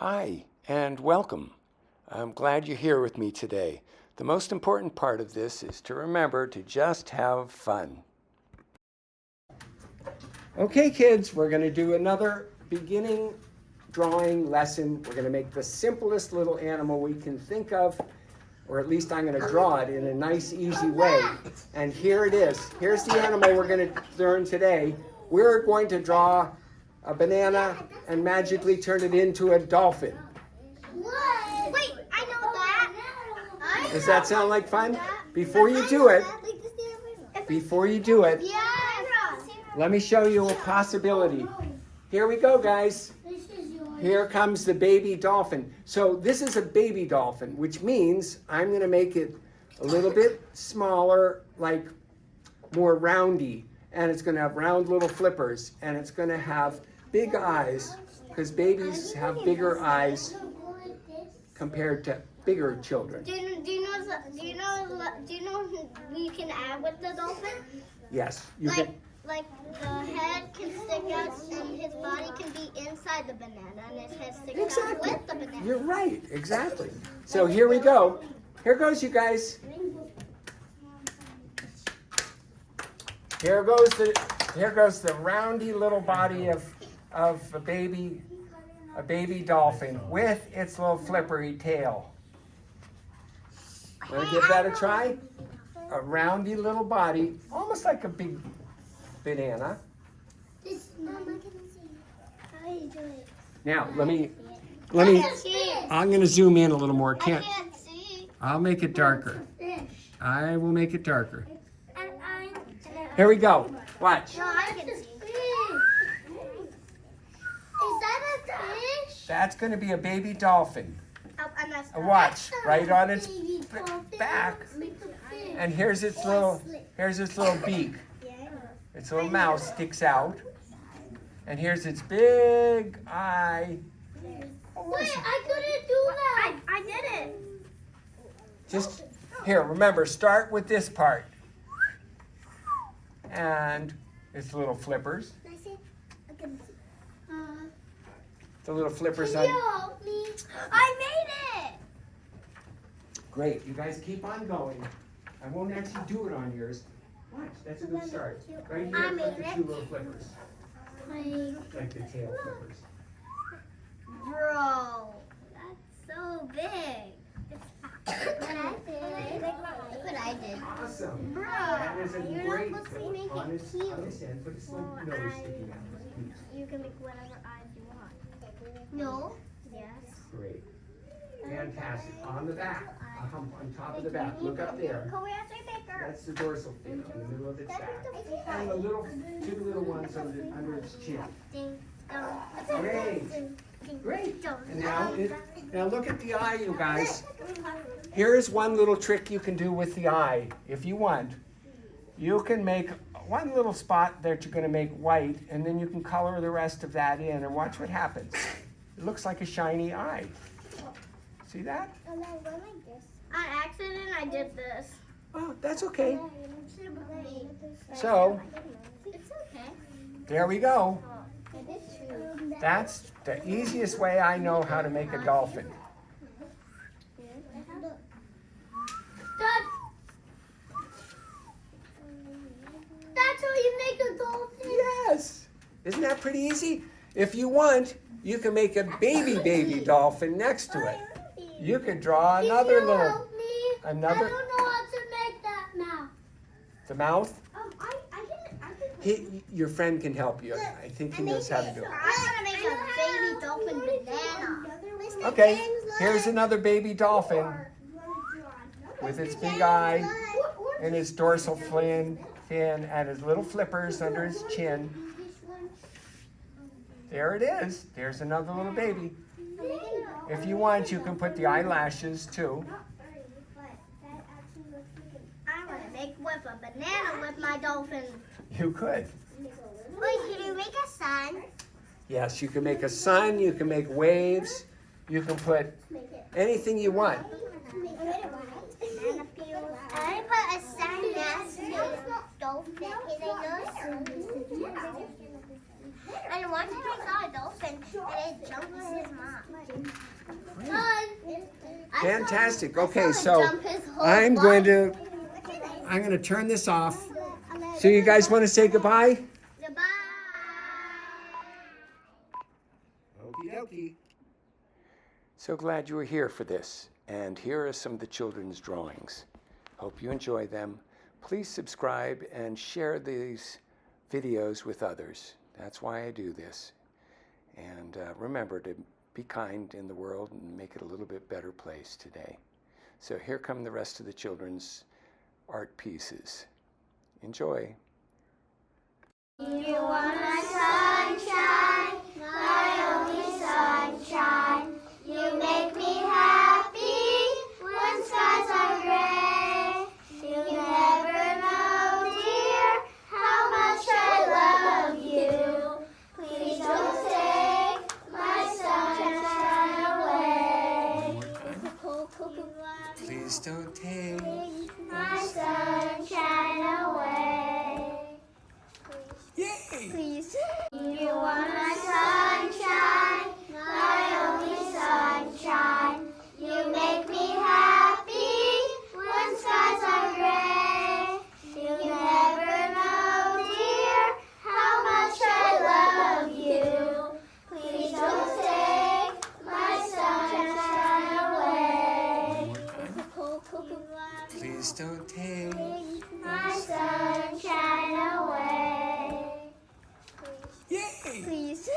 Hi, and welcome. I'm glad you're here with me today. The most important part of this is to remember to just have fun. Okay, kids, we're going to do another beginning drawing lesson. We're going to make the simplest little animal we can think of, or at least I'm going to draw it in a nice, easy way. And here it is. Here's the animal we're going to learn today. We're going to draw a banana and magically turn it into a dolphin. What? Wait, I know that. Does that sound like fun? Before you do it, let me show you a possibility. Here we go, guys. Here comes the baby dolphin. So this is a baby dolphin, which means I'm going to make it a little bit smaller, like more roundy. And it's going to have round little flippers. And it's going to have big eyes, because babies have bigger eyes compared to bigger children. Do you know we can add with the dolphin? Yes, you can. Like the head can stick out and his body can be inside the banana and his head sticks out with the banana. You're right, exactly. So here we go. Here goes, you guys. Here goes the roundy little body of a baby dolphin with its little flippery tail. Want to give that a try? A roundy little body, almost like a big banana. Now, I'm going to zoom in a little more. I can't see. I'll make it darker. I will make it darker. Here we go. Watch. No, I can see. Is that a fish? That's going to be a baby dolphin. Oh, I messed up. Watch, right on its back. And here's its little beak. Its little mouth sticks out. And here's its big eye. Wait, I couldn't do that. I did it. Just here, remember, start with this part. And its little flippers. The little flippers on. Can you help me? I made it. Great, you guys keep on going. I won't actually do it on yours. Watch, that's a good start. Right here, I like made the it. two little flippers. Like the tail flippers. Bro, that's so big. Look what I did. Awesome. Bro, That is a you're great not supposed to make on it his cute. end, put his little nose sticking out. You can make whatever eyes you want. No? Yes. Great. Fantastic. On the back, on top of the back. Look up there. Can we actually make her? That's the dorsal fin in the middle of its back. And the two little ones under its chin. Ding, dong. Great. Great. Dong. And now look at the eye, you guys. Here is one little trick you can do with the eye, if you want. You can make one little spot that you're going to make white, and then you can color the rest of that in, and watch what happens. It looks like a shiny eye. See that? On accident, I did this. Oh, that's okay. So, It's okay. there we go. I did too. That's the easiest way I know how to make a dolphin. That's how you make a dolphin? Yes. Isn't that pretty easy? If you want, you can make a baby dolphin next to it. You could draw another little, Help me? I another, don't know how to make that mouth. the mouth. I can. Your friend can help you. I think he knows how to do it. I want to make a baby dolphin banana. Okay, here's another baby dolphin with its big eye and its dorsal fin and his little flippers under his chin. There it is. There's another little baby. If you want, you can put the eyelashes too. I want to make with a banana with my dolphin. You could. Wait, can you make a sun? Yes, you can make a sun, you can make waves, you can put anything you want. Banana peels. I put a sun next to dolphin. And one time I saw a dolphin and it jumped his mom. Fantastic. I Okay, saw him so jump his whole I'm going body. to turn this off. So you guys want to say goodbye? Goodbye. Okie dokie. So glad you were here for this. And here are some of the children's drawings. Hope you enjoy them. Please subscribe and share these videos with others. That's why I do this. And remember to be kind in the world and make it a little bit better place today. So here come the rest of the children's art pieces. Enjoy. You are my sunshine, my only sunshine. You make me happy when skies are gray. You never know, dear, how much I love you. Please don't take my sunshine away. Please don't take My sunshine away. Yay! Please. You are my sunshine, my only sunshine. You make me happy when skies are gray. You never know, dear, how much I love you. Please don't take my sunshine away. Please don't take My sunshine away. Yay! Please.